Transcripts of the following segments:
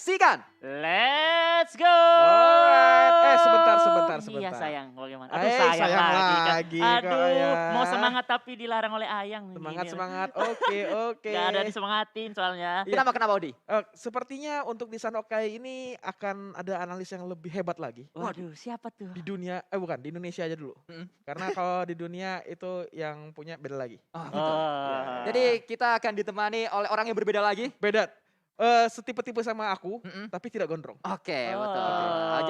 saksikan. Let's go! Alright. Sebentar. Iya sayang, bagaimana? Aduh Eh, sayang, sayang lagi kan. lagi kok, Aduh, ya. mau semangat tapi dilarang oleh Ayang. Semangat. Oke. Gak ada disemangatin soalnya. Iya. Kenapa Odi? Sepertinya untuk di Sanokai ini akan ada analis yang lebih hebat lagi. Waduh, siapa tuh? Di dunia, bukan, di Indonesia aja dulu. Mm-mm. Karena kalau di dunia itu yang punya beda lagi. Oh, gitu. Oh. Jadi kita akan ditemani oleh orang yang berbeda lagi. Beda. Setipe-tipe sama aku, Mm-mm. tapi tidak gondrong. Oke, Oh. betul.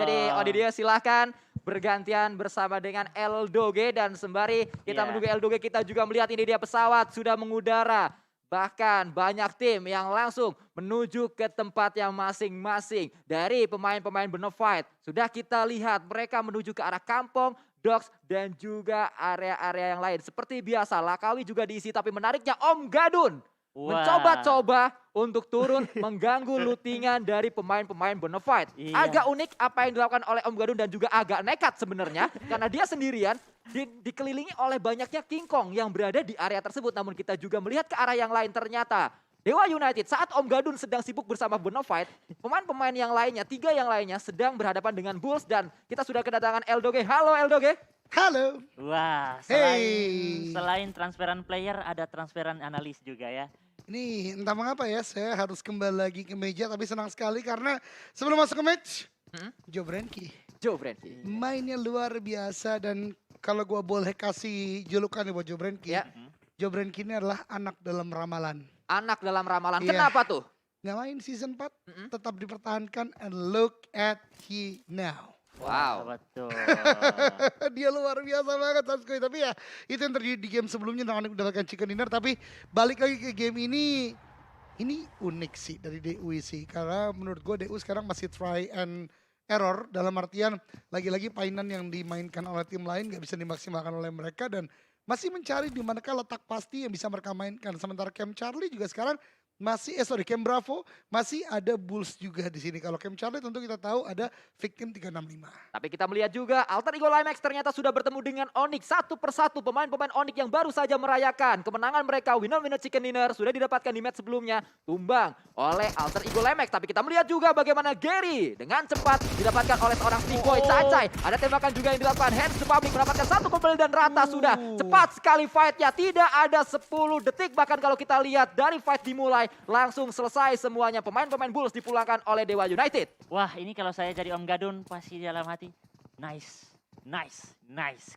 Jadi Odidia silahkan bergantian bersama dengan Eldoge dan sembari kita Iya. menunggu Eldoge kita juga melihat ini dia pesawat sudah mengudara. Bahkan banyak tim yang langsung menuju ke tempat yang masing-masing. Dari pemain-pemain Benefight sudah kita lihat mereka menuju ke arah kampung, docks dan juga area-area yang lain. Seperti biasa Lakawi juga diisi tapi menariknya Om Gadun. Wah. Mencoba-coba untuk turun mengganggu lootingan dari pemain-pemain Benefight. Iya. Agak unik apa yang dilakukan oleh Om Gadun dan juga agak nekat sebenarnya. Karena dia sendirian dikelilingi oleh banyaknya King Kong yang berada di area tersebut. Namun kita juga melihat ke arah yang lain ternyata. Dewa United saat Om Gadun sedang sibuk bersama Benefight. Pemain-pemain yang lainnya, 3 yang lainnya sedang berhadapan dengan Bulls. Dan kita sudah kedatangan Eldoge. Halo Eldoge. Halo. Wah, Hey. selain transferan player ada transferan analis juga ya. Ini entah mengapa ya, saya harus kembali lagi ke meja, tapi senang sekali karena sebelum masuk ke match, Joe Brenki Joe Brenki. mainnya luar biasa. Dan kalau gua boleh kasih julukan nih buat Joe Brenki, Ya. Joe Brenki ini adalah anak dalam ramalan. Anak dalam ramalan. Iya. Kenapa tuh? Nggak main season 4, Mm-mm. tetap dipertahankan, and look at he now. Wow. Betul. Dia luar biasa banget Saskoy. Tapi ya itu yang terjadi di game sebelumnya dengan mendapatkan chicken dinner. Tapi balik lagi ke game ini unik sih dari DU sih. Karena menurut gue DU sekarang masih try and error. Dalam artian lagi-lagi painan yang dimainkan oleh tim lain gak bisa dimaksimalkan oleh mereka. Dan masih mencari di manakah letak pasti yang bisa mereka mainkan. Sementara Camp Charlie juga sekarang Camp Bravo masih ada Bulls juga di sini. Kalau Camp Charlie tentu kita tahu ada Victim 365. Tapi kita melihat juga Alter Ego Limax ternyata sudah bertemu dengan Onyx. Satu persatu pemain-pemain Onyx yang baru saja merayakan kemenangan mereka. Winner chicken dinner sudah didapatkan di match sebelumnya. Tumbang oleh Alter Ego Limax. Tapi kita melihat juga bagaimana Gary dengan cepat didapatkan oleh seorang T-Boy Cacai. Ada tembakan juga yang dilakukan Hands to Public mendapatkan satu kembali dan rata sudah. Cepat sekali fightnya. Tidak ada 10 detik. Bahkan kalau kita lihat dari fight dimulai langsung selesai semuanya. Pemain-pemain Bulls dipulangkan oleh Dewa United. Wah, ini kalau saya jadi Om Gadun pasti dalam hati, nice.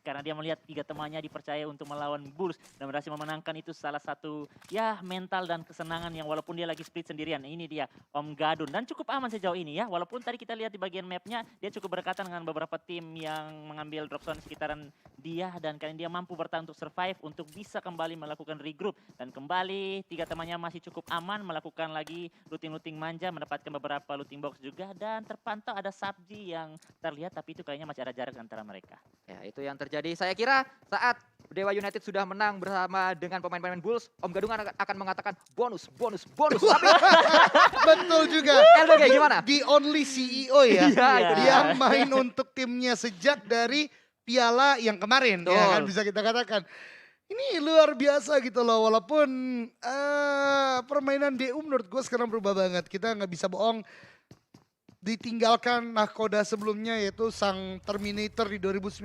Karena dia melihat 3 temannya dipercaya untuk melawan Bulls dan berhasil memenangkan. Itu salah satu ya mental dan kesenangan yang walaupun dia lagi split sendirian. Ini dia Om Gadun dan cukup aman sejauh ini ya. Walaupun tadi kita lihat di bagian mapnya dia cukup berdekatan dengan beberapa tim yang mengambil drop zone sekitaran dia. Dan karena dia mampu bertahan untuk survive untuk bisa kembali melakukan regroup. Dan kembali 3 temannya masih cukup aman melakukan lagi looting-looting manja. Mendapatkan beberapa looting box juga dan terpantau ada Sabji yang terlihat tapi itu kayaknya masih ada jarak antara mereka. Ya, itu yang terjadi. Saya kira saat Dewa United sudah menang bersama dengan pemain-pemain Bulls, Om Gadung akan mengatakan bonus. Tapi Betul juga. Eldoge gimana? The only CEO ya. Iya, itu dia. Yang main untuk timnya sejak dari piala yang kemarin. Ya kan Betul. bisa kita katakan. Ini luar biasa gitu loh. Walaupun permainan DU menurut gue sekarang berubah banget. Kita nggak bisa bohong. Ditinggalkan nahkoda sebelumnya yaitu sang Terminator di 2019.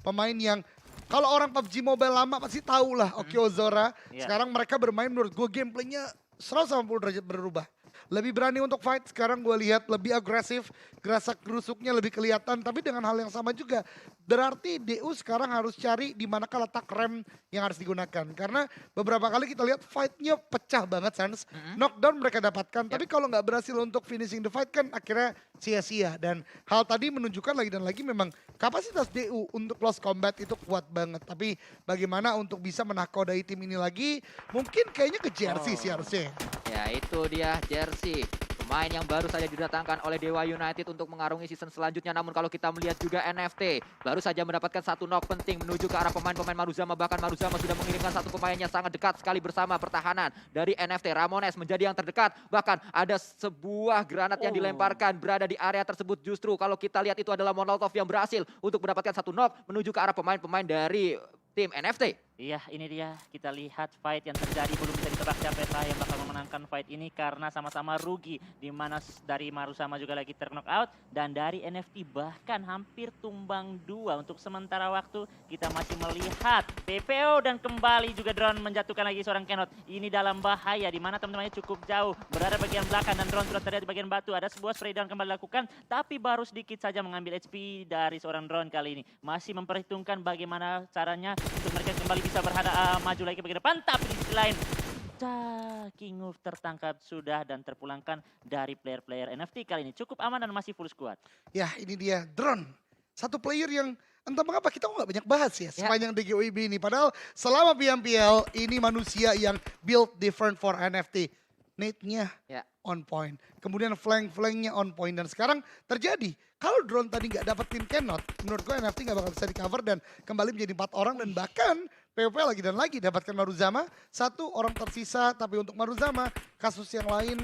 Pemain yang kalau orang PUBG Mobile lama pasti tahu lah Oki Ozora. Iya. Sekarang mereka bermain menurut gue gameplaynya 180 derajat berubah. Lebih berani untuk fight, sekarang gue lihat lebih agresif, gerasak gerusuknya lebih kelihatan. Tapi dengan hal yang sama juga, berarti DU sekarang harus cari di manakah letak rem yang harus digunakan. Karena beberapa kali kita lihat fightnya pecah banget Sans. Knockdown mereka dapatkan, tapi kalau nggak berhasil untuk finishing the fight kan akhirnya sia-sia. Dan hal tadi menunjukkan lagi dan lagi memang kapasitas DU untuk close combat itu kuat banget. Tapi bagaimana untuk bisa menakodai tim ini lagi, mungkin kayaknya ke JRC sih harusnya. Ya, itu dia Jersey. Pemain yang baru saja didatangkan oleh Dewa United untuk mengarungi season selanjutnya. Namun kalau kita melihat juga NFT, baru saja mendapatkan satu knock penting menuju ke arah pemain-pemain Maruzama. Bahkan Maruzama sudah mengirimkan satu pemainnya sangat dekat sekali bersama pertahanan dari NFT. Ramones menjadi yang terdekat. Bahkan ada sebuah granat yang dilemparkan berada di area tersebut. Justru kalau kita lihat itu adalah Molotov yang berhasil untuk mendapatkan satu knock menuju ke arah pemain-pemain dari tim NFT. Iya, ini dia kita lihat fight yang terjadi, belum bisa ditebak siapa yang bakal memenangkan fight ini karena sama-sama rugi, di mana dari Marusama juga lagi terknock out dan dari NFT bahkan hampir tumbang dua. Untuk sementara waktu kita masih melihat PPO dan kembali juga drone menjatuhkan lagi seorang Kenot. Ini dalam bahaya di mana teman-temannya cukup jauh berada bagian belakang dan drone sudah terlihat di bagian batu. Ada sebuah spray down kembali dilakukan tapi baru sedikit saja mengambil HP dari seorang drone kali ini. Masih memperhitungkan bagaimana caranya untuk mereka kembali bisa maju lagi ke bagian depan, tapi di sisi lain King Wolf tertangkap sudah dan terpulangkan dari player-player NFT kali ini. Cukup aman dan masih full squad. Ya ini dia drone. Satu player yang entah mengapa kita kok nggak banyak bahas ya sepanjang DGOIB ini. Padahal selama BMPL ini manusia yang build different for NFT. Nade-nya on point. Kemudian flank-flanknya on point. Dan sekarang terjadi. Kalau drone tadi nggak dapetin Kenot, menurut gue NFT nggak bakal bisa di cover dan kembali menjadi 4 orang. Dan bahkan PvP lagi dan lagi dapatkan Maruzama. 1 orang tersisa, tapi untuk Maruzama kasus yang lain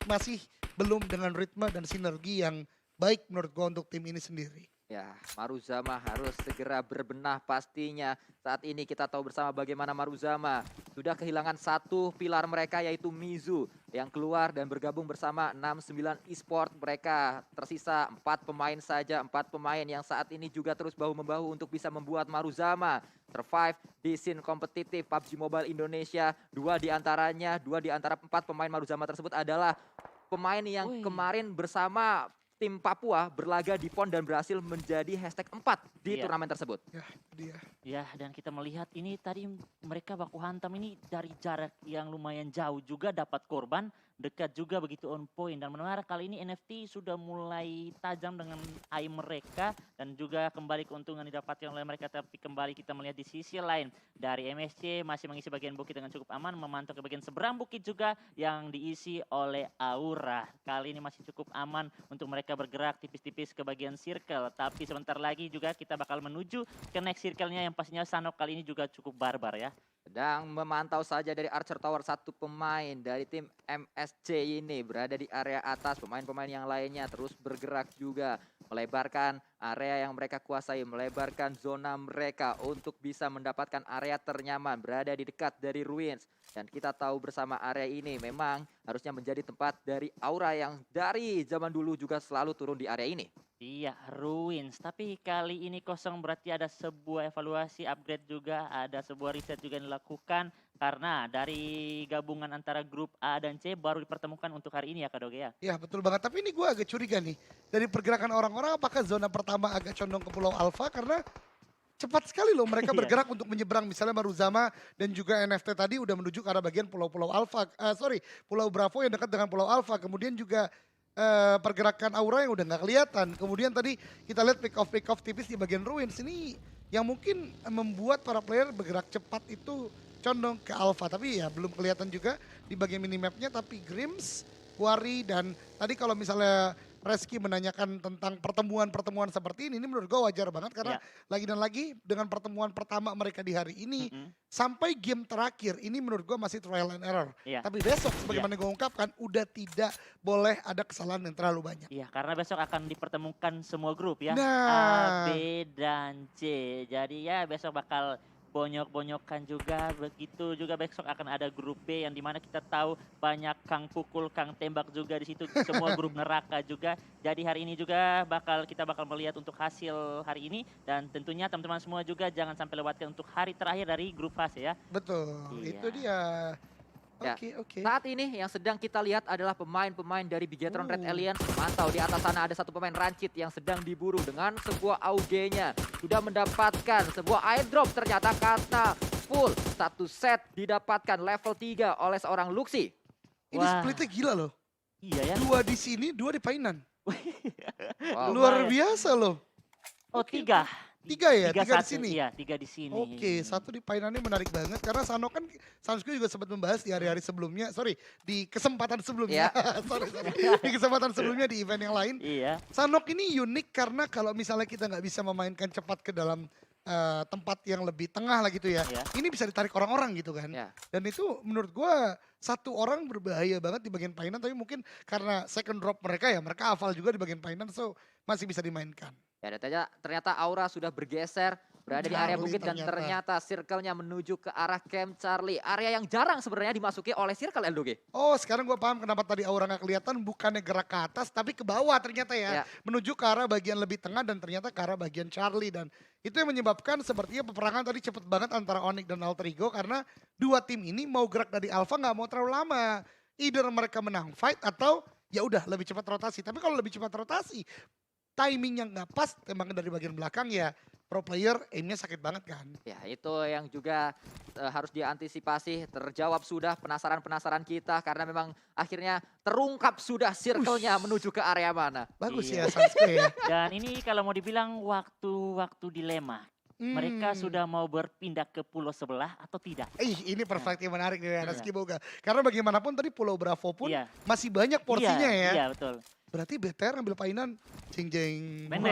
masih belum dengan ritme dan sinergi yang baik menurut gue untuk tim ini sendiri. Ya, Maruzama harus segera berbenah pastinya. Saat ini kita tahu bersama bagaimana Maruzama sudah kehilangan 1 pilar mereka yaitu Mizu yang keluar dan bergabung bersama 69 Esport. Mereka tersisa 4 pemain saja, 4 pemain yang saat ini juga terus bahu-membahu untuk bisa membuat Maruzama survive di scene kompetitif PUBG Mobile Indonesia. 2 di antara 4 pemain Maruzama tersebut adalah pemain yang kemarin bersama tim Papua berlaga di PON dan berhasil menjadi hashtag 4 di turnamen tersebut. Ya, dia. Ya, dan kita melihat ini tadi mereka baku hantam ini dari jarak yang lumayan jauh juga dapat korban, dekat juga begitu on point. Dan menurut kali ini NFT sudah mulai tajam dengan aim mereka dan juga kembali keuntungan didapatkan oleh mereka. Tapi kembali kita melihat di sisi lain dari MSC masih mengisi bagian bukit dengan cukup aman, memantau ke bagian seberang bukit juga yang diisi oleh Aura. Kali ini masih cukup aman untuk mereka bergerak tipis-tipis ke bagian circle. Tapi sebentar lagi juga kita bakal menuju ke next circle-nya yang pastinya Sanok kali ini juga cukup barbar ya. Sedang memantau saja dari Archer Tower 1 pemain dari tim MSC ini berada di area atas. Pemain-pemain yang lainnya terus bergerak juga, melebarkan area yang mereka kuasai, melebarkan zona mereka untuk bisa mendapatkan area ternyaman berada di dekat dari Ruins. Dan kita tahu bersama area ini memang harusnya menjadi tempat dari Aura yang dari zaman dulu juga selalu turun di area ini. Iya, Ruins. Tapi kali ini kosong berarti ada sebuah evaluasi, upgrade juga, ada sebuah riset juga yang dilakukan. Karena dari gabungan antara grup A dan C baru dipertemukan untuk hari ini ya Kak Doge ya? Ya betul banget, tapi ini gue agak curiga nih. Dari pergerakan orang-orang apakah zona pertama agak condong ke Pulau Alpha karena cepat sekali loh mereka bergerak untuk menyeberang. Misalnya Maruzama dan juga NFT tadi udah menuju ke arah bagian Pulau-Pulau Alpha. Pulau Bravo yang dekat dengan Pulau Alpha. Kemudian juga pergerakan Aura yang udah nggak kelihatan. Kemudian tadi kita lihat pick off tipis di bagian Ruins. Ini yang mungkin membuat para player bergerak cepat itu condong ke Alpha. Tapi ya belum kelihatan juga di bagian minimapnya. Tapi Grims, Wari dan tadi kalau misalnya Reski menanyakan tentang pertemuan-pertemuan seperti ini menurut gue wajar banget karena lagi dan lagi dengan pertemuan pertama mereka di hari ini sampai game terakhir ini menurut gue masih trial and error. Tapi besok sebagaimana gue ungkapkan udah tidak boleh ada kesalahan yang terlalu banyak. Iya, karena besok akan dipertemukan semua grup ya, Nah. A, B, dan C. Jadi ya besok bakal bonyok-bonyokan juga, begitu juga besok akan ada grup B yang dimana kita tahu banyak Kang Pukul, Kang Tembak juga di situ, semua grup neraka juga. Jadi hari ini juga kita bakal melihat untuk hasil hari ini dan tentunya teman-teman semua juga jangan sampai lewatkan untuk hari terakhir dari grup fase ya. Betul, Iya. itu dia. Ya, Oke. Saat ini yang sedang kita lihat adalah pemain-pemain dari Bigetron Red Alien. Mantau di atas sana ada 1 pemain Rancid yang sedang diburu dengan sebuah AUG-nya. Sudah mendapatkan sebuah airdrop ternyata karena full 1 set didapatkan level 3 oleh seorang Luxi. Ini Wah. splitnya gila loh. Iya ya. 2 di sini, 2 di Painan. Wow. Luar Lumayan. biasa loh. Oh 3. 3 ya, 3 di satu, sini. Iya 3 di sini. Oke, 1 di Painan ini menarik banget karena Sanok kan Sansku juga sempat membahas di hari-hari sebelumnya, di kesempatan sebelumnya. sorry. Di kesempatan sebelumnya di event yang lain. Iya. Sanok ini unik karena kalau misalnya kita nggak bisa memainkan cepat ke dalam tempat yang lebih tengah lah gitu ya. Iya. Ini bisa ditarik orang-orang gitu kan. Ya. Dan itu menurut gua 1 orang berbahaya banget di bagian Painan tapi mungkin karena second drop mereka hafal juga di bagian Painan so masih bisa dimainkan. Ya, dan ternyata Aura sudah bergeser berada di area Charlie bukit dan ternyata circle-nya menuju ke arah Camp Charlie. Area yang jarang sebenarnya dimasuki oleh circle LDG. Oh, sekarang gue paham kenapa tadi aura nggak kelihatan, bukannya gerak ke atas tapi ke bawah ternyata ya. Ya. Menuju ke arah bagian lebih tengah dan ternyata ke arah bagian Charlie. Dan itu yang menyebabkan sepertinya peperangan tadi cepet banget antara Onyx dan Alter Ego karena dua tim ini mau gerak dari Alpha nggak mau terlalu lama. Either mereka menang fight atau ya udah lebih cepat rotasi. Tapi kalau lebih cepat rotasi, timingnya nggak pas, tembakan dari bagian belakang ya pro player aimnya sakit banget kan. Ya itu yang juga harus diantisipasi. Terjawab sudah penasaran-penasaran kita karena memang akhirnya terungkap sudah circle-nya menuju ke area mana. Bagus Iya. ya Sanskrit ya. Dan ini kalau mau dibilang waktu dilema. Mereka sudah mau berpindah ke pulau sebelah atau tidak? Ini perfect yang menarik nih Rizky Boga. Karena bagaimanapun tadi Pulau Bravo pun Iya. masih banyak porsinya ya. Iya, betul. Berarti BTR ngambil painan jeng-jeng. Bener.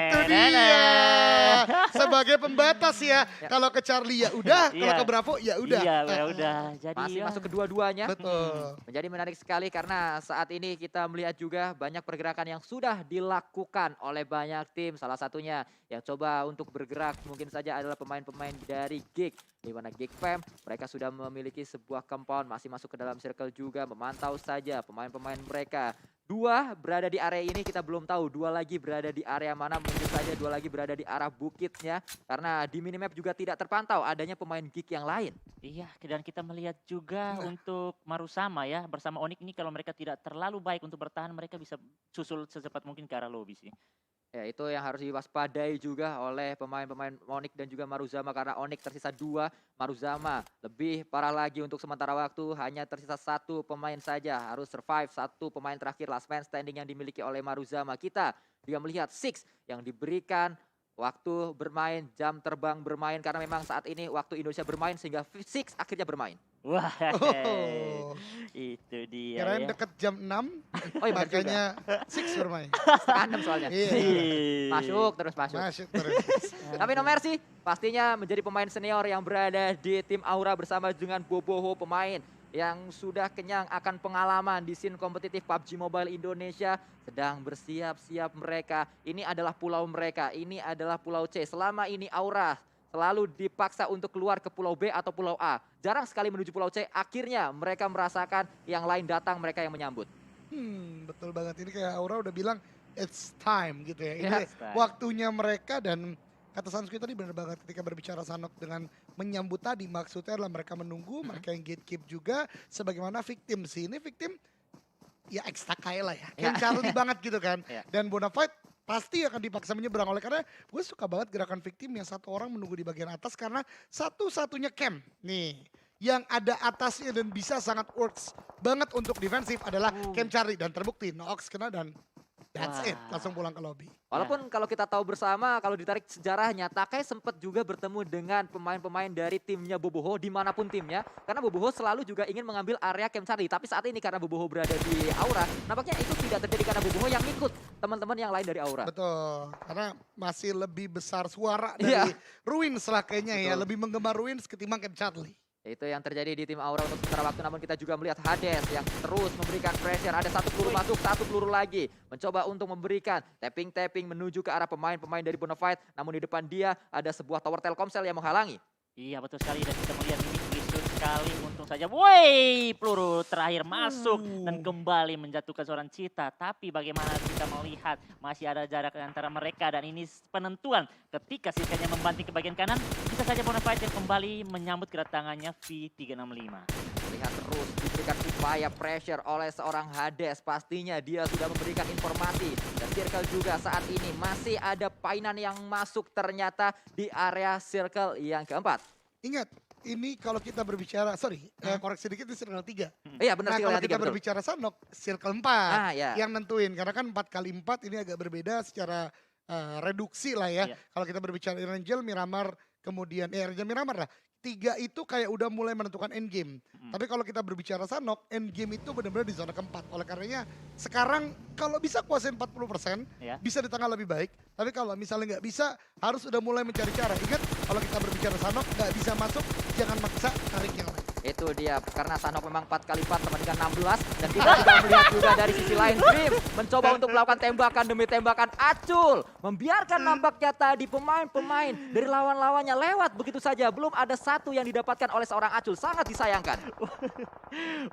Itu dia. Bener. Sebagai pembatas ya. Kalau ke Charlie ya udah, kalau Iya. ke Bravo ya udah. Iya, ya udah. Jadi Masih ya, masuk kedua-duanya. Betul. Menjadi menarik sekali karena saat ini kita melihat juga banyak pergerakan yang sudah dilakukan oleh banyak tim. Salah satunya yang coba untuk bergerak mungkin saja adalah pemain-pemain dari Gig. Di mana Gig Fam mereka sudah memiliki sebuah compound, masih masuk ke dalam circle juga, memantau saja pemain-pemain mereka. Dua berada di area ini, kita belum tahu dua lagi berada di area mana, mungkin saja dua lagi berada di arah bukitnya. Karena di minimap juga tidak terpantau adanya pemain Gig yang lain. iya, dan kita melihat juga untuk Marusama ya, bersama Onyx ini kalau mereka tidak terlalu baik untuk bertahan, mereka bisa susul secepat mungkin ke arah lobby sih. Ya itu yang harus diwaspadai juga oleh pemain-pemain Onyx dan juga Maruzama karena Onyx tersisa 2, Maruzama lebih parah lagi untuk sementara waktu hanya tersisa 1 pemain saja harus survive 1 pemain terakhir last man standing yang dimiliki oleh Maruzama. Kita juga melihat Six yang diberikan waktu bermain, jam terbang bermain karena memang saat ini waktu Indonesia bermain sehingga Six akhirnya bermain. Wah, Oh. itu dia Kirain ya. deket jam 6, Oh iya benar juga. makanya Six bermain. Setengah 6 soalnya. Iya. Masuk terus masuk. Masuk terus. Tapi no mercy pastinya menjadi pemain senior yang berada di tim Aura bersama dengan Boboho, pemain yang sudah kenyang akan pengalaman di scene kompetitif PUBG Mobile Indonesia, sedang bersiap-siap mereka. Ini adalah pulau mereka, ini adalah pulau C. Selama ini Aura selalu dipaksa untuk keluar ke pulau B atau pulau A. Jarang sekali menuju pulau C, akhirnya mereka merasakan yang lain datang, mereka yang menyambut. Betul banget. Ini kayak Aura udah bilang it's time gitu ya. Ini Yes, time. waktunya mereka dan kata Sanskrit tadi benar banget ketika berbicara Sanok dengan menyambut tadi. Maksudnya adalah mereka menunggu, mereka yang gatekeep juga. Sebagaimana victim sih. Ini victim ya ekstra kaya lah ya. Kayak Charlie banget gitu kan. Ya. Dan Bonafide pasti akan dipaksa menyeberang oleh karena gue suka banget gerakan victim yang satu orang menunggu di bagian atas karena satu-satunya camp nih yang ada atasnya dan bisa sangat works banget untuk defensif adalah camp Charlie dan terbukti Noox kena dan that's it Wah. langsung pulang ke lobby. Walaupun kalau kita tahu bersama, kalau ditarik sejarahnya, Takai sempat juga bertemu dengan pemain-pemain dari timnya Boboho, dimanapun timnya. Karena Boboho selalu juga ingin mengambil area Camp Charlie. Tapi saat ini karena Boboho berada di Aura, nampaknya itu tidak terjadi karena Boboho yang ikut teman-teman yang lain dari Aura. Betul, karena masih lebih besar suara Iya. dari Ruins lah kayaknya ya, Betul. lebih menggema Ruins ketimbang Camp Charlie. Itu yang terjadi di tim Aura untuk sementara waktu, namun kita juga melihat Hades yang terus memberikan pressure. Ada 1 peluru masuk, 1 peluru lagi. Mencoba untuk memberikan tapping-tapping menuju ke arah pemain-pemain dari Bonafide. Namun di depan dia ada sebuah tower Telkomsel yang menghalangi. Iya betul sekali dan kita melihat ini krisus sekali untung saja. Woi, peluru terakhir masuk dan kembali menjatuhkan seorang Cita. Tapi bagaimana kita melihat masih ada jarak antara mereka dan ini penentuan ketika sisanya membanting ke bagian kanan. Bisa saja Bonafide yang kembali menyambut kedatangannya V365. Lihat terus diberikan upaya pressure oleh seorang Hades. Pastinya dia sudah memberikan informasi. Dan circle juga saat ini masih ada painan yang masuk ternyata di area circle yang keempat. Ingat, ini kalau kita berbicara, koreksi dikit ini circle 3. Iya benar Nah circle kalau yang kita tiga, betul. berbicara Sanok, circle 4 Ah ya. yang nentuin. Karena kan 4x4 ini agak berbeda secara reduksi lah ya. Iya. Kalau kita berbicara Angel, Miramar, kemudian Angel Miramar lah. 3 itu kayak udah mulai menentukan endgame. Tapi kalau kita berbicara Sanok, endgame itu benar-benar di zona keempat. Oleh karenanya sekarang kalau bisa kuasain 40%, Ya. bisa di tengah lebih baik. Tapi kalau misalnya nggak bisa, harus udah mulai mencari cara. Ingat, kalau kita berbicara Sanok, nggak bisa masuk, jangan maksa tarik yang lain. Itu dia, karena Sanhok memang 4x4 sama dengan 16. Dan kita juga melihat juga dari sisi lain, Grims mencoba untuk melakukan tembakan demi tembakan acul. Membiarkan nampaknya tadi pemain-pemain dari lawan-lawannya lewat begitu saja. Belum ada satu yang didapatkan oleh seorang acul, sangat disayangkan.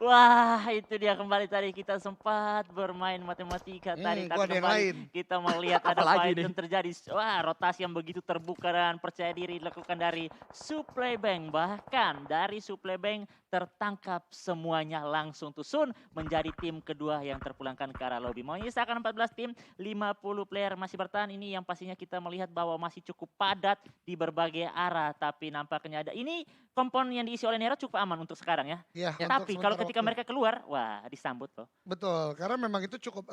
Wah, itu dia kembali tadi kita sempat bermain matematika tadi. gua ada yang kembali lain. kita melihat ada Apalagi fight nih? yang terjadi. Wah, rotasi yang begitu terbuka dan percaya diri dilakukan dari Suplebank. Bahkan dari Suplebank tertangkap semuanya langsung Tusun menjadi tim kedua yang terpulangkan ke arah lobby. Menyisakan 14 tim, 50 player masih bertahan. Ini yang pastinya kita melihat bahwa masih cukup padat di berbagai arah. Tapi nampaknya ada ini komponen yang diisi oleh Nero cukup aman untuk sekarang ya. Ya, Tapi untuk kalau sementara ketika waktu. mereka keluar, wah disambut loh. Betul, karena memang itu cukup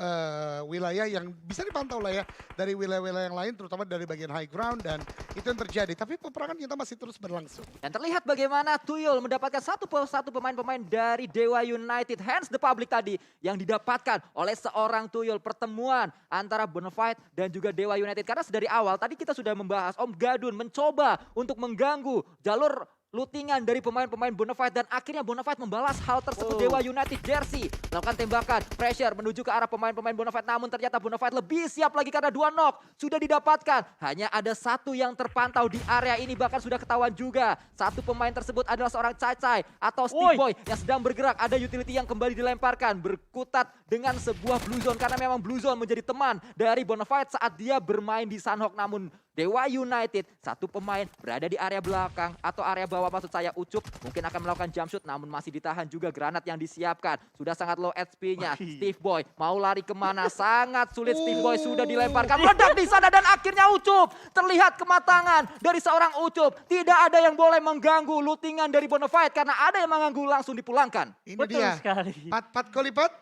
wilayah yang bisa dipantau lah ya dari wilayah-wilayah yang lain, terutama dari bagian high ground, dan itu yang terjadi. Tapi peperangan kita masih terus berlangsung. Dan terlihat bagaimana Tuyul mendapatkan satu pemain-pemain dari Dewa United. Hence the public tadi yang didapatkan oleh seorang Tuyul. Pertemuan antara Bonafide dan juga Dewa United. Karena dari awal tadi kita sudah membahas Om Gadun mencoba untuk mengganggu jalur lootingan dari pemain-pemain Bonafide dan akhirnya Bonafide membalas hal tersebut. Dewa United jersey melakukan tembakan pressure menuju ke arah pemain-pemain Bonafide, namun ternyata Bonafide lebih siap lagi karena 2 knock sudah didapatkan. Hanya ada satu yang terpantau di area ini, bahkan sudah ketahuan juga satu pemain tersebut adalah seorang Cai atau Stick Boy yang sedang bergerak. Ada utility yang kembali dilemparkan berkutat dengan sebuah blue zone karena memang blue zone menjadi teman dari Bonafide saat dia bermain di Sanhok. Namun Dewa United satu pemain berada di area belakang atau area bawah, maksud saya Ucup mungkin akan melakukan jump shoot, namun masih ditahan juga granat yang disiapkan. Sudah sangat low HP-nya. Steve Boy mau lari kemana? Sangat sulit. Steve Boy sudah dilemparkan, meledak di sana dan akhirnya Ucup terlihat kematangan dari seorang Ucup. Tidak ada yang boleh mengganggu lootingan dari Bonafide karena ada yang mengganggu langsung dipulangkan. Ini Betul dia, sekali. pat kolipat,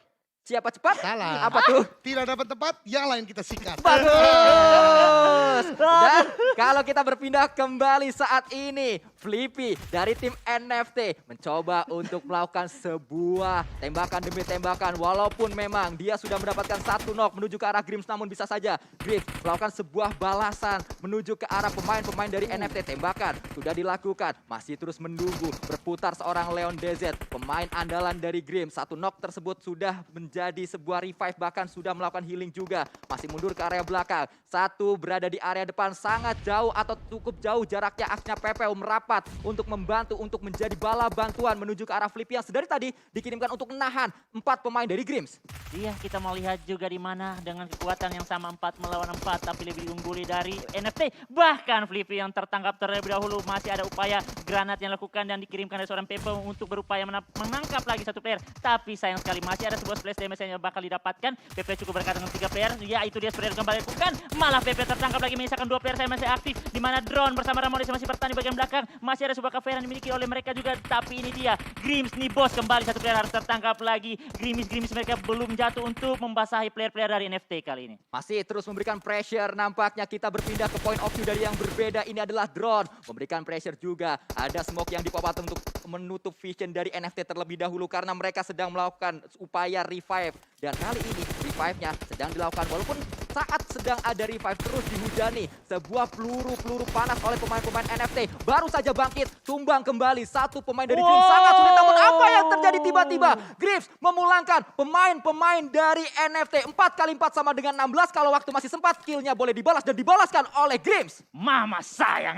Siapa cepat? salah. Apa tuh? Tidak dapat tempat, yang lain kita sikat. Bagus. Dan kalau kita berpindah kembali saat ini, Flippy dari tim NFT mencoba untuk melakukan sebuah tembakan demi tembakan. Walaupun memang dia sudah mendapatkan satu knock menuju ke arah Grims, namun bisa saja Grims melakukan sebuah balasan menuju ke arah pemain-pemain dari NFT. Tembakan sudah dilakukan, masih terus menunggu berputar seorang Leon DZ, pemain andalan dari Grims. Satu knock tersebut sudah menjadi sebuah revive, bahkan sudah melakukan healing juga. Masih mundur ke area belakang. Satu berada di area depan sangat jauh atau cukup jauh jaraknya. Akhirnya Pepeo merapat untuk membantu untuk menjadi bala bantuan menuju ke arah Flippy yang sedari tadi dikirimkan untuk menahan 4 pemain dari Grims. Iya, kita mau lihat juga di mana dengan kekuatan yang sama 4 melawan 4 tapi lebih diungguli dari NFT. Bahkan Flippy yang tertangkap terlebih dahulu, masih ada upaya granat yang dilakukan dan dikirimkan dari seorang Pepeo untuk berupaya menangkap lagi satu player. Tapi sayang sekali masih ada sebuah splash damage yang bakal didapatkan. PP cukup berkata dengan 3 player. Ya, itu dia spread kembali lakukan. Malah PP tertangkap lagi, menyisakan 2 player saya masih aktif. Di mana drone bersama Ramones masih bertahan di bagian belakang. Masih ada sebuah cover yang dimiliki oleh mereka juga. Tapi ini dia Grims nih bos, kembali satu player harus tertangkap lagi. Grimis mereka belum jatuh untuk membasahi player-player dari NFT kali ini. Masih terus memberikan pressure, nampaknya kita berpindah ke point of view dari yang berbeda. Ini adalah drone, memberikan pressure juga. Ada smoke yang dipop untuk menutup vision dari NFT terlebih dahulu karena mereka sedang melakukan upaya revive. Dan kali ini revive-nya sedang dilakukan walaupun saat sedang ada revive terus dihujani sebuah peluru panas oleh pemain-pemain NFT. Baru saja bangkit, tumbang kembali satu pemain dari Grims. Sangat sulit, namun apa yang terjadi tiba-tiba? Grims memulangkan pemain-pemain dari NFT. 4x4 sama dengan 16. Kalau waktu masih sempat, killnya boleh dibalas dan dibalaskan oleh Grims. Mama sayang,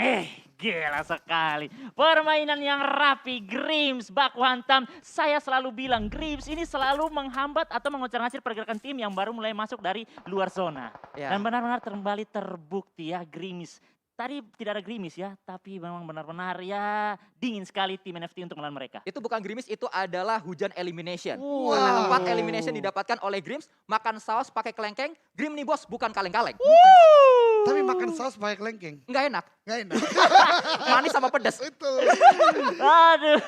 gila sekali. Permainan yang rapi, Grims baku hantam. Saya selalu bilang Grims ini selalu menghambat atau mengocar-ngacir pergerakan tim yang baru mulai masuk dari luar zona. Ya. Dan benar-benar kembali terbukti ya Grims. Tadi tidak ada Grimis ya, tapi memang benar-benar ya dingin sekali tim NFT untuk melawan mereka. Itu bukan Grimis, itu adalah hujan elimination. Wow. Karena 4 elimination didapatkan oleh Grims, makan saus pakai kelengkeng. Grim nih bos, bukan kaleng-kaleng. Tapi makan saus pakai kelengkeng, Nggak enak, nggak enak. manis sama pedas. Itu. Aduh.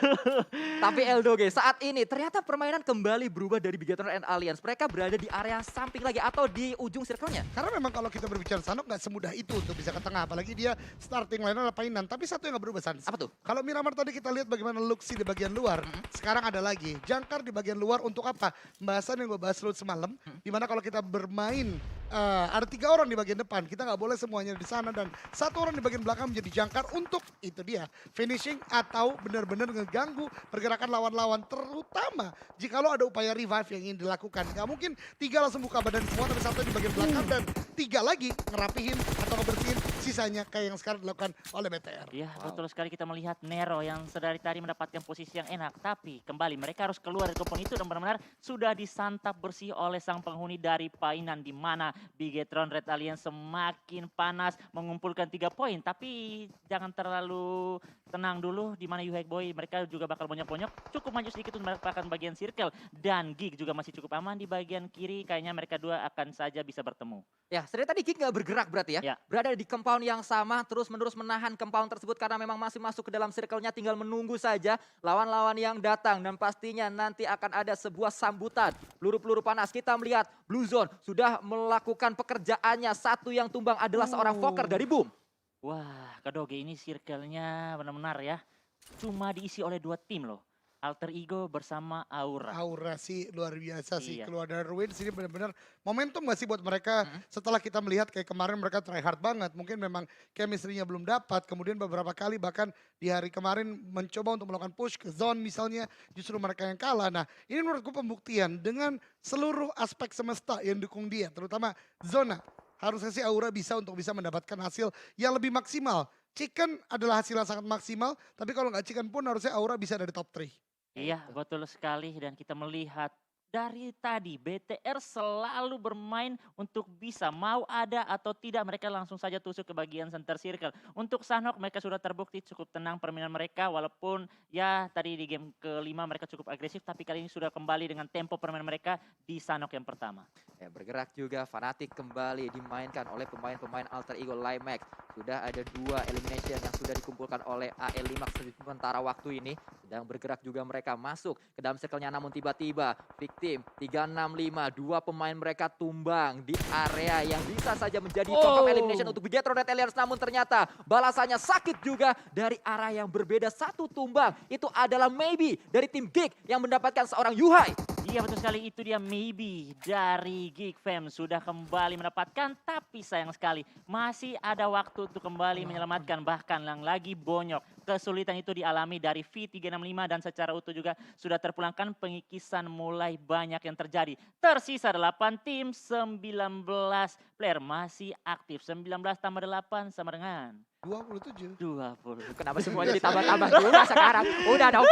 Tapi Eldoge, saat ini ternyata permainan kembali berubah dari Bigatron and Alliance. Mereka berada di area samping lagi atau di ujung circle-nya. Karena memang kalau kita berbicara Sanhok nggak semudah itu untuk bisa ke tengah. Apalagi dia starting line adalah Painan. Tapi satu yang nggak berubah Sans. Apa tuh? Kalau Miramar tadi kita lihat bagaimana Luxi di bagian luar. Sekarang ada lagi. Jangkar di bagian luar untuk apa? Pembahasan yang gue bahas dulu semalam. Dimana kalau kita bermain ada 3 orang di bagian depan, kita nggak boleh semuanya di sana dan 1 orang di bagian belakang menjadi jangkar untuk itu dia finishing atau benar-benar ngeganggu pergerakan lawan-lawan, terutama jikalau ada upaya revive yang ingin dilakukan. Nggak mungkin 3 langsung buka badan semua tapi 1 di bagian belakang dan 3 lagi ngerapihin atau ngebersihin sisanya kayak yang sekarang dilakukan oleh BTR. Ya, betul sekali kita melihat Nero yang sedari tadi mendapatkan posisi yang enak. Tapi kembali mereka harus keluar dari kompon itu dan benar-benar sudah disantap bersih oleh sang penghuni dari Painan. Di mana Bigetron Red Alliance semakin panas mengumpulkan 3 poin. Tapi jangan terlalu tenang dulu di mana Yuhek Boy mereka juga bakal bonyok-bonyok. Cukup maju sedikit untuk mendapatkan bagian circle. Dan Gig juga masih cukup aman di bagian kiri. Kayaknya mereka dua akan saja bisa bertemu. Ya, sedari tadi Gig nggak bergerak berarti ya. Ya. Berada di compound yang sama, terus-menerus menahan compound tersebut karena memang masih masuk ke dalam circle-nya, tinggal menunggu saja lawan-lawan yang datang. Dan pastinya nanti akan ada sebuah sambutan. Peluru-peluru panas, kita melihat Blue Zone sudah melakukan pekerjaannya. Satu yang tumbang adalah seorang Fokker dari Boom. Wah, Kadoge ini circle-nya benar-benar ya. Cuma diisi oleh 2 tim loh. Alter Ego bersama Aura. Aura sih luar biasa sih Iya. keluar dari Ruin sini benar-benar momentum gak sih buat mereka setelah kita melihat kayak kemarin mereka try hard banget, mungkin memang chemistry-nya belum dapat, kemudian beberapa kali bahkan di hari kemarin mencoba untuk melakukan push ke zone misalnya justru mereka yang kalah. Nah ini menurutku pembuktian dengan seluruh aspek semesta yang dukung dia, terutama zona. Harusnya sih Aura bisa untuk bisa mendapatkan hasil yang lebih maksimal. Chicken adalah hasil yang sangat maksimal, tapi kalau nggak Chicken pun harusnya Aura bisa dari top 3. Iya, betul sekali dan kita melihat dari tadi BTR selalu bermain untuk bisa mau ada atau tidak mereka langsung saja tusuk ke bagian center circle. Untuk Sanhok mereka sudah terbukti cukup tenang permainan mereka walaupun ya tadi di game kelima mereka cukup agresif tapi kali ini sudah kembali dengan tempo permainan mereka di Sanhok yang pertama. Ya, bergerak juga Fnatic kembali dimainkan oleh pemain-pemain Alter Ego Limax. Sudah ada 2 elimination yang sudah dikumpulkan oleh AL Limax sementara waktu ini. Sedang bergerak juga mereka masuk ke dalam circle-nya namun tiba-tiba Victim 365, 2 pemain mereka tumbang di area yang bisa saja menjadi confirm elimination untuk Bigetron Red Alliance. Namun ternyata balasannya sakit juga dari arah yang berbeda. 1 tumbang itu adalah maybe dari tim Gig yang mendapatkan seorang Yuhai. Iya betul sekali itu dia maybe dari Geek Fam sudah kembali mendapatkan tapi sayang sekali masih ada waktu untuk kembali menyelamatkan bahkan yang lagi bonyok. Kesulitan itu dialami dari V365 dan secara utuh juga sudah terpulangkan pengikisan mulai banyak yang terjadi. Tersisa 8 tim, 19 player masih aktif. 19 tambah 8 sama dengan 27. 20. Kenapa semuanya ditambah-tambah juga sekarang? Udah dong,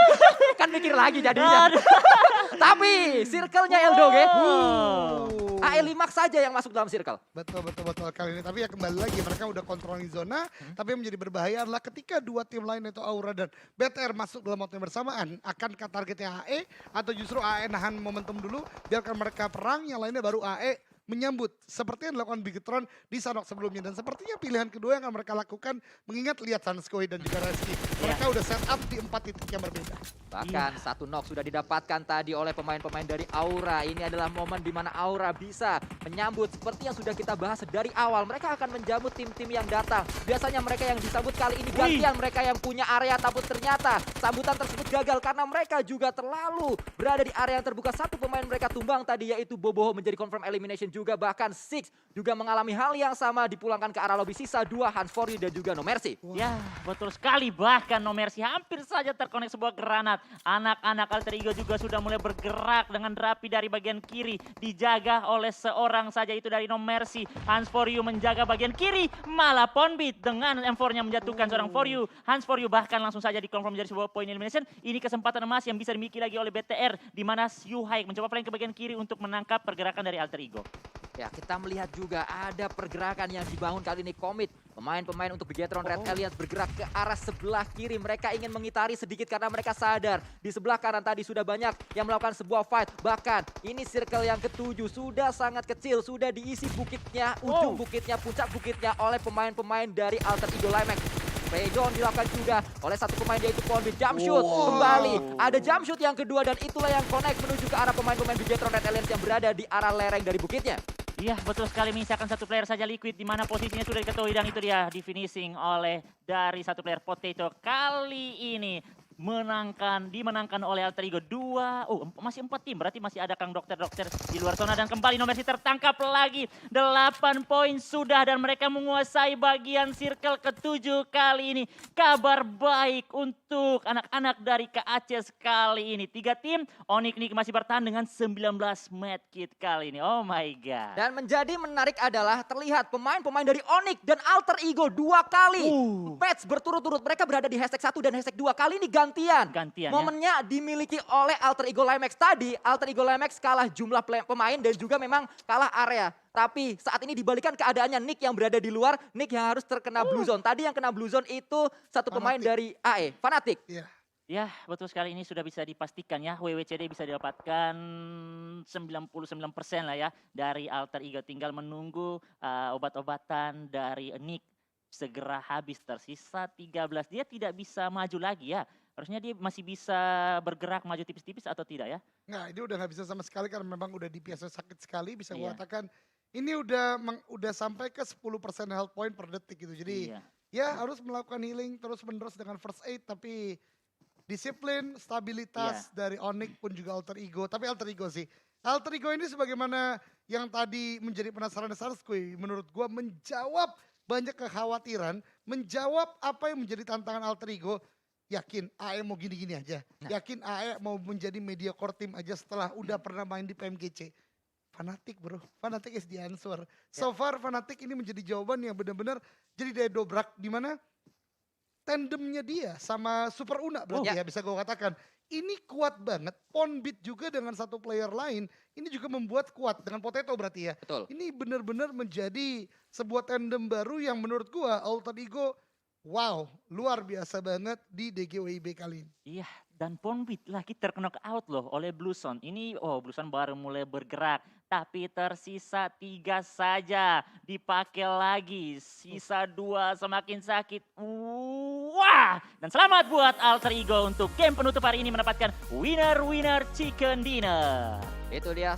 kan mikir lagi jadinya. Tapi circle-nya Eldoge, AL Limax saja yang masuk dalam circle. Betul kali ini. Tapi ya kembali lagi mereka udah kontrolin zona. Tapi yang menjadi berbahaya adalah ketika 2 tim lain itu Aura dan BTR masuk dalam waktu yang bersamaan. Akankah targetnya AE atau justru AE nahan momentum dulu. Biarkan mereka perang, yang lainnya baru AE menyambut. Seperti yang dilakukan Bigetron di Sanhok sebelumnya. Dan sepertinya pilihan kedua yang akan mereka lakukan mengingat lihat Sanskoi dan juga Reski. Mereka udah set up di 4 titik yang berbeda. Bahkan 1 knock sudah didapatkan tadi oleh pemain-pemain dari Aura. Ini adalah momen di mana Aura bisa menyambut seperti yang sudah kita bahas dari awal. Mereka akan menjambut tim-tim yang datang. Biasanya mereka yang disambut kali ini gantian mereka yang punya area. Tapi ternyata sambutan tersebut gagal karena mereka juga terlalu berada di area yang terbuka. 1 pemain mereka tumbang tadi yaitu Boboho menjadi confirm elimination juga. Bahkan Six juga mengalami hal yang sama dipulangkan ke arah lobby. Sisa 2 Hans For You dan juga No Mercy. Ya betul sekali bahkan No Mercy hampir saja terkonek sebuah granat. Anak-anak Alter Ego juga sudah mulai bergerak dengan rapi dari bagian kiri. Dijaga oleh seorang saja itu dari No Mercy. Hans For You menjaga bagian kiri. Malah Ponbit dengan M4-nya menjatuhkan seorang For You. Hans For You bahkan langsung saja dikonfirm menjadi sebuah point elimination. Ini kesempatan emas yang bisa dimiliki lagi oleh BTR. Di mana Yuhai mencoba flank ke bagian kiri untuk menangkap pergerakan dari Alter Ego. Ya, kita melihat juga ada pergerakan yang dibangun kali ini komit. Pemain-pemain untuk Bigetron Red Alliance bergerak ke arah sebelah kiri. Mereka ingin mengitari sedikit karena mereka sadar di sebelah kanan tadi sudah banyak yang melakukan sebuah fight. Bahkan ini circle yang ke-7 sudah sangat kecil. Sudah diisi bukitnya, ujung bukitnya, puncak bukitnya oleh pemain-pemain dari Alter Ego Limax. Playdown dilakukan juga oleh 1 pemain yaitu Ponbit. Jump shoot kembali. Ada jump shoot yang kedua dan itulah yang connect menuju ke arah pemain-pemain Bigetron Red Alliance yang berada di arah lereng dari bukitnya. Iya betul sekali menyisakan 1 player saja Liquid di mana posisinya sudah diketahui dan itu dia di finishing oleh dari 1 player Potato kali ini. dimenangkan oleh Alter Ego. Masih 4 tim, berarti masih ada Kang Dokter-dokter di luar zona. Dan kembali Nomercy tertangkap lagi. 8 poin sudah dan mereka menguasai bagian circle ke-7 kali ini. Kabar baik untuk anak-anak dari KAC kali ini. 3 tim, Onyx ini masih bertahan dengan 19 medkit kali ini. Oh my god. Dan menjadi menarik adalah terlihat pemain-pemain dari Onyx dan Alter Ego 2 kali. Match berturut-turut mereka berada di hashtag 1 dan hashtag 2. Kali ini gantian. Gantian ya. Momennya dimiliki oleh Alter Ego Limax. Tadi Alter Ego Limax kalah jumlah pemain dan juga memang kalah area. Tapi saat ini dibalikan keadaannya, Nick yang berada di luar, Nick yang harus terkena Blue Zone. Tadi yang kena Blue Zone itu satu pemain Fnatic. dari AE, Fnatic. Iya. Ya, betul sekali ini sudah bisa dipastikan ya. WWCD bisa didapatkan 99% lah ya dari Alter Ego. Tinggal menunggu obat-obatan dari Nick segera habis. Tersisa 13. Dia tidak bisa maju lagi ya. Harusnya dia masih bisa bergerak maju tipis-tipis atau tidak ya? Nggak, ini udah nggak bisa sama sekali karena memang udah dibiasa sakit sekali. Bisa gue Iya. katakan ini udah sampai ke 10% health point per detik gitu. Jadi Iya. ya harus melakukan healing terus menerus dengan first aid. Tapi disiplin, stabilitas dari Onyx pun juga Alter Ego. Tapi Alter Ego sih. Alter Ego ini sebagaimana yang tadi menjadi penasaran Sarskuy. Menurut gue menjawab banyak kekhawatiran. Menjawab apa yang menjadi tantangan Alter Ego. Yakin AE mau gini-gini aja. Yakin AE mau menjadi mediocre team aja setelah udah pernah main di PMGC. Fnatic bro, Fnatic is the answer. So far Fnatic ini menjadi jawaban yang benar-benar jadi daya dobrak. Dimana tandemnya dia sama Super Una berarti ya bisa gue katakan. Ini kuat banget, Ponbit juga dengan satu player lain. Ini juga membuat kuat dengan Potato berarti ya. Betul. Ini benar-benar menjadi sebuah tandem baru yang menurut gua Alter Ego wow, luar biasa banget di DGWIB kali ini. Iya, dan Ponbit lagi terkena out loh oleh Blue Zone. Ini Blue Zone baru mulai bergerak. Tapi tersisa 3 saja. Dipakai lagi. Sisa 2 semakin sakit. Wah! Dan selamat buat Alter Ego untuk game penutup hari ini mendapatkan winner chicken dinner. Itu dia